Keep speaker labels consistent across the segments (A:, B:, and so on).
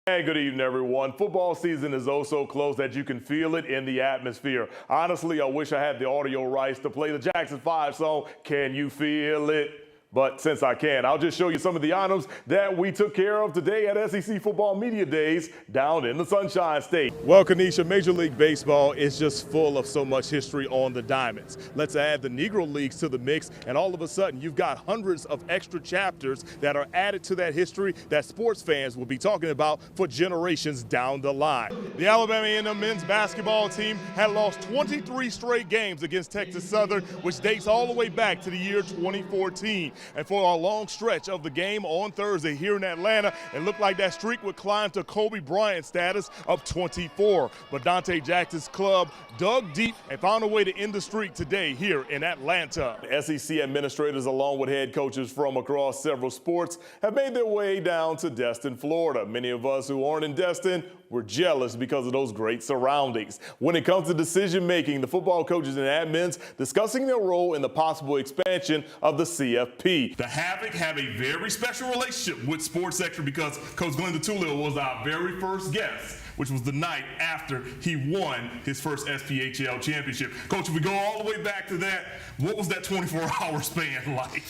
A: Hey, good evening, everyone. Football season is oh so close that you can feel it in the atmosphere. Honestly, I wish I had the audio rights to play the Jackson 5 song, Can You Feel It? But since I can, I'll just show you some of the items that we took care of today at SEC Football Media Days down in the Sunshine State. Well, Kanisha, Major League Baseball is just full of so much history on the diamonds. Let's add the Negro Leagues to the mix, and all of a sudden, you've got hundreds of extra chapters that are added to that history that sports fans will be talking about for generations down the line. The Alabama A&M men's basketball team had lost 23 straight games against Texas Southern, which dates all the way back to the year 2014. And for a long stretch of the game on Thursday here in Atlanta, it looked like that streak would climb to Kobe Bryant status of 24. But Dante Jackson's club dug deep and found a way to end the streak today here in Atlanta. SEC administrators, along with head coaches from across several sports, have made their way down to Destin, Florida. Many of us who aren't in Destin were jealous because of those great surroundings. When it comes to decision making, the football coaches and admins discussing their role in the possible expansion of the CFP. The Havoc have a very special relationship with Sports Extra because Coach Glenn DeTulio was our very first guest, which was the night after he won his first SPHL championship. Coach, if we go all the way back to that, what was that 24-hour span like?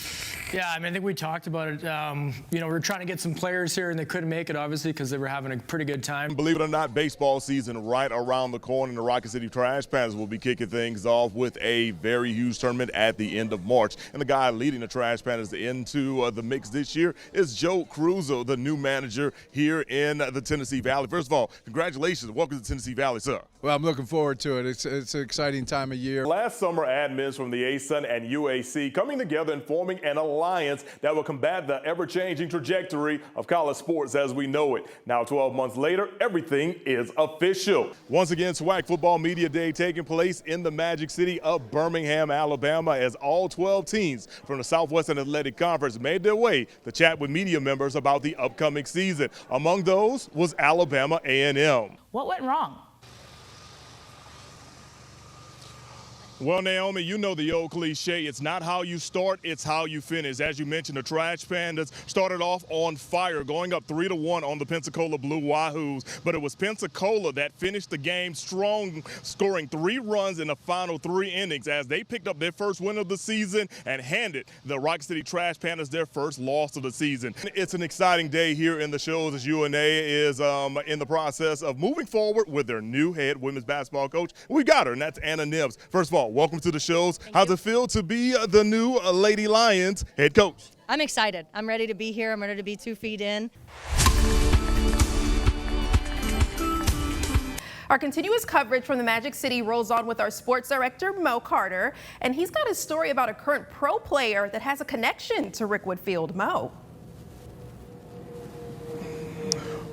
B: Yeah, I think we talked about it. We were trying to get some players here, and they couldn't make it, obviously, because they were having a pretty good time.
A: Believe it or not, baseball season right around the corner, and the Rocket City Trash Pandas will be kicking things off with a very huge tournament at the end of March. And the guy leading the Trash Pandas into the mix this year is Joe Cruzo, the new manager here in the Tennessee Valley. First of all, congratulations. Welcome to Tennessee Valley, sir.
C: Well, I'm looking forward to it. It's an exciting time of year.
A: Last summer, admins from the ASUN and UAC coming together and forming an alliance that will combat the ever-changing trajectory of college sports as we know it. Now, 12 months later, everything is official. Once again, SWAC Football Media Day taking place in the Magic City of Birmingham, Alabama, as all 12 teams from the Southwestern Athletic Conference made their way to chat with media members about the upcoming season. Among those was Alabama A&M.
D: What went wrong?
A: Well, Naomi, you know the old cliche, it's not how you start, it's how you finish. As you mentioned, the Trash Pandas started off on fire, going up 3-1 on the Pensacola Blue Wahoos. But it was Pensacola that finished the game strong, scoring 3 runs in the final 3 innings as they picked up their first win of the season and handed the Rocket City Trash Pandas their first loss of the season. It's an exciting day here in the shows as UNA is in the process of moving forward with their new head women's basketball coach. We got her, and that's Anna Nibbs. First of all, welcome to the shows. How's it feel to be the new Lady Lions head coach?
D: I'm excited. I'm ready to be here. I'm ready to be 2 feet in.
E: Our continuous coverage from the Magic City rolls on with our sports director, Mo Carter, and he's got a story about a current pro player that has a connection to Rick Whitfield. Mo.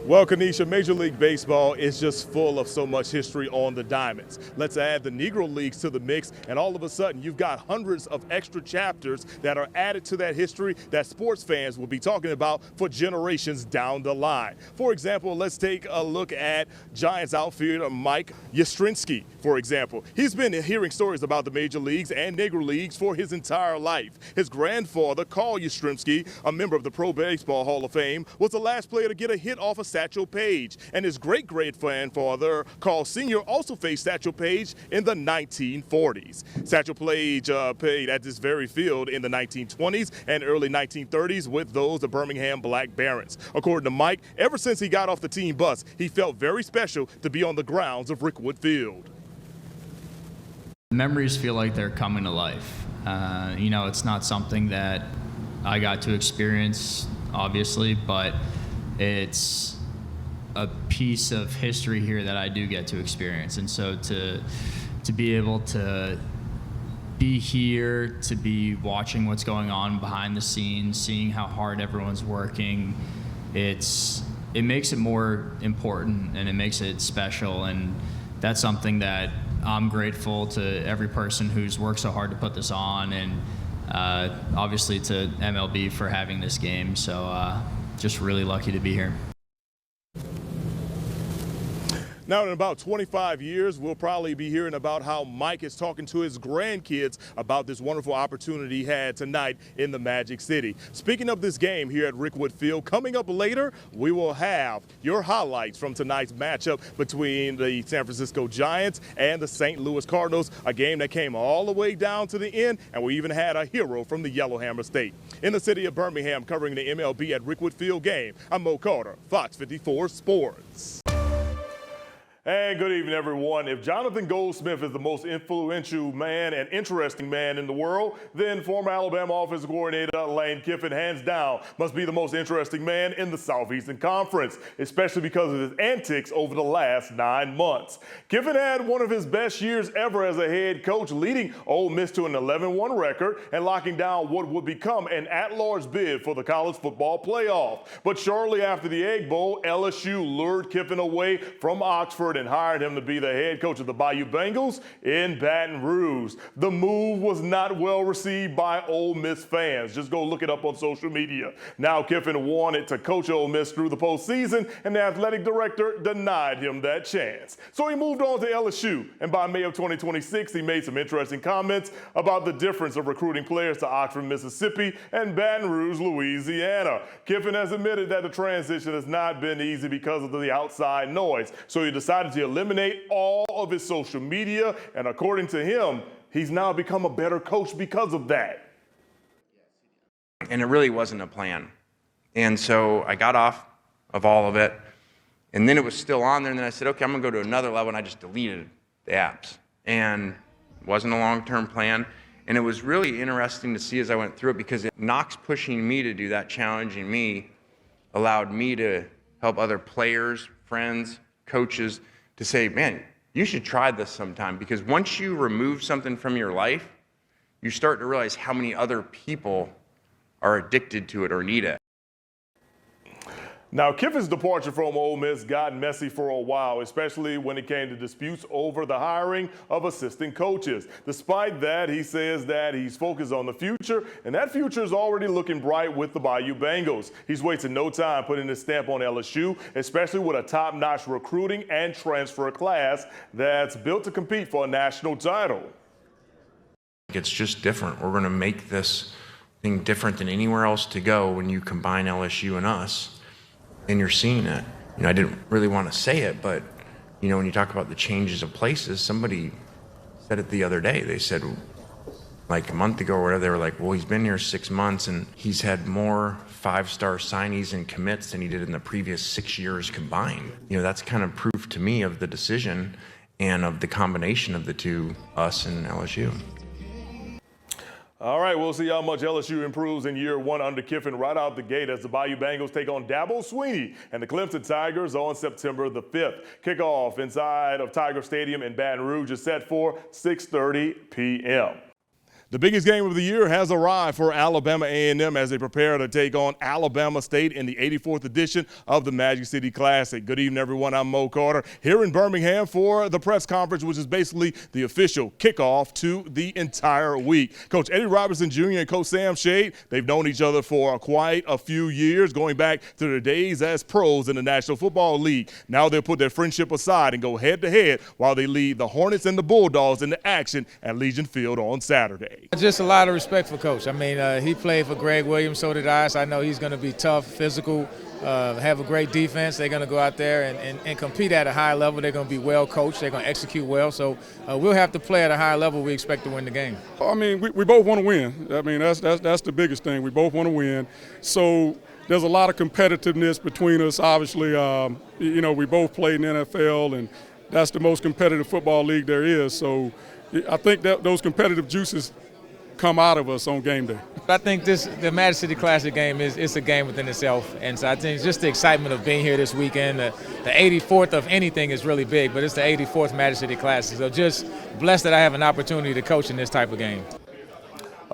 A: Well, Kanisha, Major League Baseball is just full of so much history on the diamonds. Let's add the Negro Leagues to the mix, and all of a sudden, you've got hundreds of extra chapters that are added to that history that sports fans will be talking about for generations down the line. For example, let's take a look at Giants outfielder Mike Yastrzemski, for example. He's been hearing stories about the Major Leagues and Negro Leagues for his entire life. His grandfather, Carl Yastrzemski, a member of the Pro Baseball Hall of Fame, was the last player to get a hit off a Satchel Paige, and his great-grandfather, Carl Sr., also faced Satchel Paige in the 1940s. Satchel Paige played at this very field in the 1920s and early 1930s with those the Birmingham Black Barons. According to Mike, ever since he got off the team bus, he felt very special to be on the grounds of Rickwood Field.
F: Memories feel like they're coming to life. It's not something that I got to experience, obviously, but it's a piece of history here that I do get to experience. And so to be able to be here, to be watching what's going on behind the scenes, seeing how hard everyone's working, it makes it more important and it makes it special. And that's something that I'm grateful to every person who's worked so hard to put this on, and obviously to MLB for having this game. So just really lucky to be here.
A: Now, in about 25 years, we'll probably be hearing about how Mike is talking to his grandkids about this wonderful opportunity he had tonight in the Magic City. Speaking of this game here at Rickwood Field, coming up later, we will have your highlights from tonight's matchup between the San Francisco Giants and the St. Louis Cardinals, a game that came all the way down to the end, and we even had a hero from the Yellowhammer State. In the city of Birmingham, covering the MLB at Rickwood Field game, I'm Mo Carter, Fox 54 Sports. And good evening, everyone. If Jonathan Goldsmith is the most influential man and interesting man in the world, then former Alabama offensive coordinator Lane Kiffin, hands down, must be the most interesting man in the Southeastern Conference, especially because of his antics over the last 9 months. Kiffin had one of his best years ever as a head coach, leading Ole Miss to an 11-1 record and locking down what would become an at-large bid for the college football playoff. But shortly after the Egg Bowl, LSU lured Kiffin away from Oxford and hired him to be the head coach of the Bayou Bengals in Baton Rouge. The move was not well received by Ole Miss fans. Just go look it up on social media. Now Kiffin wanted to coach Ole Miss through the postseason, and the athletic director denied him that chance. So he moved on to LSU, and by May of 2026, he made some interesting comments about the difference of recruiting players to Oxford, Mississippi, and Baton Rouge, Louisiana. Kiffin has admitted that the transition has not been easy because of the outside noise, so he decided to eliminate all of his social media, and according to him, he's now become a better coach because of that.
G: And it really wasn't a plan. And so I got off of all of it, and then it was still on there, and then I said, okay, I'm gonna go to another level, and I just deleted the apps. And it wasn't a long-term plan, and it was really interesting to see as I went through it, because Knox pushing me to do that, challenging me, allowed me to help other players, friends, coaches, to say, man, you should try this sometime, because once you remove something from your life, you start to realize how many other people are addicted to it or need it.
A: Now, Kiffin's departure from Ole Miss got messy for a while, especially when it came to disputes over the hiring of assistant coaches. Despite that, he says that he's focused on the future, and that future is already looking bright with the Bayou Bengals. He's wasting no time putting his stamp on LSU, especially with a top-notch recruiting and transfer class that's built to compete for a national title.
G: It's just different. We're going to make this thing different than anywhere else to go when you combine LSU and us. And you're seeing it. You know, I didn't really want to say it, but, you know, when you talk about the changes of places, somebody said it the other day. They said, like a month ago or whatever, they were like, well, he's been here 6 months and he's had more 5-star signees and commits than he did in the previous 6 years combined. You know, that's kind of proof to me of the decision and of the combination of the two, us and LSU.
A: All right, we'll see how much LSU improves in year one under Kiffin right out the gate as the Bayou Bengals take on Dabo Swinney and the Clemson Tigers on September the 5th. Kickoff inside of Tiger Stadium in Baton Rouge is set for 6:30 p.m. The biggest game of the year has arrived for Alabama A&M as they prepare to take on Alabama State in the 84th edition of the Magic City Classic. Good evening, everyone. I'm Mo Carter here in Birmingham for the press conference, which is basically the official kickoff to the entire week. Coach Eddie Robertson Jr. and Coach Sam Shade, they've known each other for quite a few years, going back to their days as pros in the National Football League. Now they'll put their friendship aside and go head-to-head while they lead the Hornets and the Bulldogs into action at Legion Field on Saturday.
H: Just a lot of respect for Coach. I mean, he played for Greg Williams, so did I. So I know he's going to be tough, physical, have a great defense. They're going to go out there and compete at a high level. They're going to be well coached. They're going to execute well. So we'll have to play at a high level. We expect to win the game.
I: I mean, we both want to win. I mean, that's the biggest thing. We both want to win. So there's a lot of competitiveness between us. Obviously, you know, we both played in the NFL, and that's the most competitive football league there is. So I think that those competitive juices come out of us on game day.
H: I think the Magic City Classic game is a game within itself, and so I think just the excitement of being here this weekend. The 84th of anything is really big, but it's the 84th Magic City Classic. So just blessed that I have an opportunity to coach in this type of game.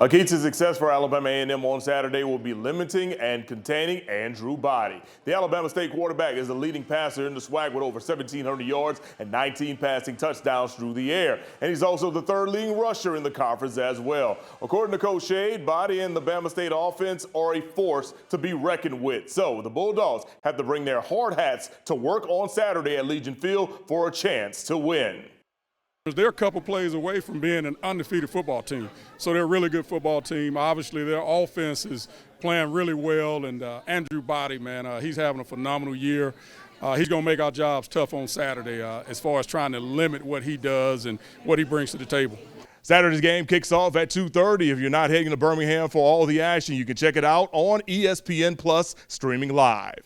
A: A key to success for Alabama A&M on Saturday will be limiting and containing Andrew Body. The Alabama State quarterback is the leading passer in the SWAC with over 1,700 yards and 19 passing touchdowns through the air. And he's also the third leading rusher in the conference as well. According to Coach Shade, Body and the Bama State offense are a force to be reckoned with. So the Bulldogs have to bring their hard hats to work on Saturday at Legion Field for a chance to win.
I: They're a couple plays away from being an undefeated football team. So they're a really good football team. Obviously, their offense is playing really well. And Andrew Body, man, he's having a phenomenal year. He's going to make our jobs tough on Saturday as far as trying to limit what he does and what he brings to the table.
A: Saturday's game kicks off at 2:30. If you're not heading to Birmingham for all the action, you can check it out on ESPN Plus, streaming live.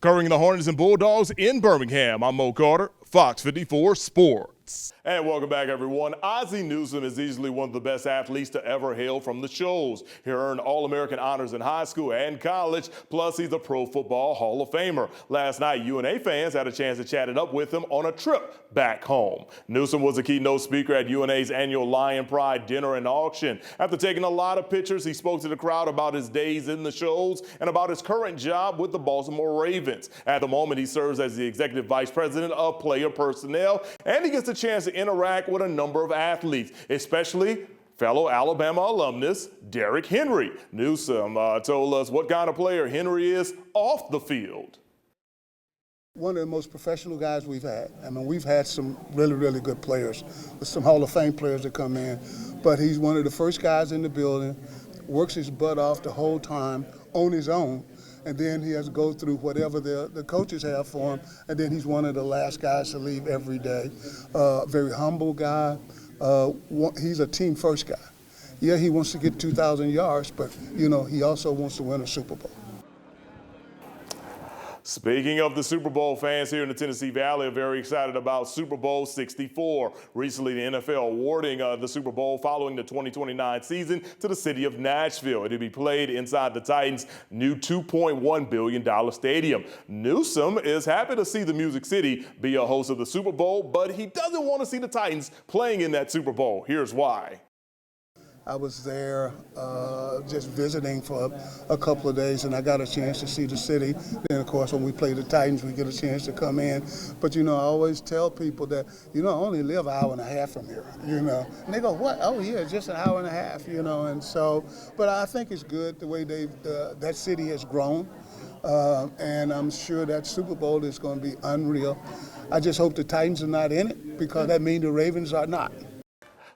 A: Covering the Hornets and Bulldogs in Birmingham, I'm Mo Carter, Fox 54 Sports. And welcome back, everyone. Ozzie Newsome is easily one of the best athletes to ever hail from the shows. He earned All-American honors in high school and college, plus he's a Pro Football Hall of Famer. Last night, UNA fans had a chance to chat it up with him on a trip back home. Newsome was a keynote speaker at UNA's annual Lion Pride dinner and auction. After taking a lot of pictures, he spoke to the crowd about his days in the shows and about his current job with the Baltimore Ravens. At the moment, he serves as the executive vice president of player personnel, and he gets a chance to interact with a number of athletes, especially fellow Alabama alumnus Derrick Henry. Newsome told us what kind of player Henry is off the field.
J: One of the most professional guys we've had. I mean, we've had some really, really good players, with some Hall of Fame players that come in, but he's one of the first guys in the building, works his butt off the whole time on his own, and then he has to go through whatever the coaches have for him, and then he's one of the last guys to leave every day. Very humble guy. He's a team first guy. Yeah, he wants to get 2,000 yards, but, you know, he also wants to win a Super Bowl.
A: Speaking of the Super Bowl, fans here in the Tennessee Valley are very excited about Super Bowl 64. Recently, the NFL awarding the Super Bowl following the 2029 season to the city of Nashville. It'll be played inside the Titans' new $2.1 billion stadium. Newsome is happy to see the Music City be a host of the Super Bowl, but he doesn't want to see the Titans playing in that Super Bowl. Here's why.
J: I was there just visiting for a couple of days, and I got a chance to see the city. Then, of course, when we play the Titans, we get a chance to come in. But, you know, I always tell people that, you know, I only live an hour and a half from here, you know. And they go, what? Oh, yeah, just an hour and a half, you know. And so, but I think it's good the way that city has grown. And I'm sure that Super Bowl is going to be unreal. I just hope the Titans are not in it, because that means the Ravens are not.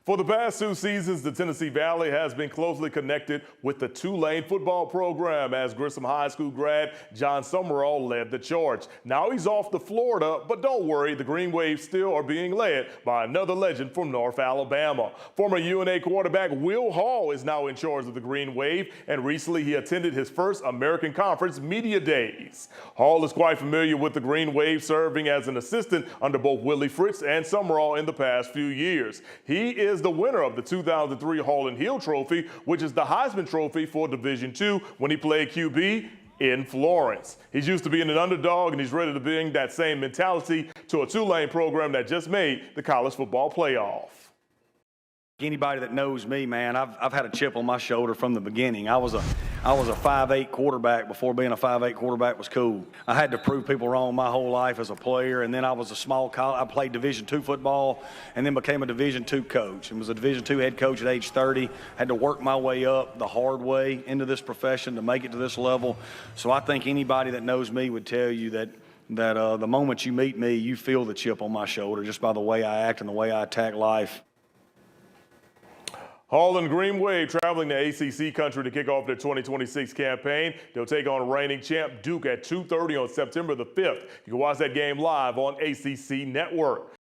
A: For the past 2 seasons, the Tennessee Valley has been closely connected with the Tulane football program as Grissom High School grad John Summerall led the charge. Now he's off to Florida, but don't worry, the Green Wave still are being led by another legend from North Alabama. Former UNA quarterback Will Hall is now in charge of the Green Wave, and recently he attended his first American Conference Media Days. Hall is quite familiar with the Green Wave, serving as an assistant under both Willie Fritz and Summerall in the past few years. He is the winner of the 2003 Hall and Hill Trophy, which is the Heisman Trophy for Division II, when he played QB in Florence. He's used to being an underdog, and he's ready to bring that same mentality to a Tulane program that just made the college football playoff.
K: Anybody that knows me, man, I've had a chip on my shoulder from the beginning. I was a 5'8" quarterback before being a 5'8" quarterback was cool. I had to prove people wrong my whole life as a player, and then I was a small college. I played Division II football and then became a Division II coach and was a Division II head coach at age 30. Had to work my way up the hard way into this profession to make it to this level. So I think anybody that knows me would tell you that the moment you meet me, you feel the chip on my shoulder just by the way I act and the way I attack life.
A: Hall and Green Wave traveling to ACC country to kick off their 2026 campaign. They'll take on reigning champ Duke at 2:30 on September the 5th. You can watch that game live on ACC Network.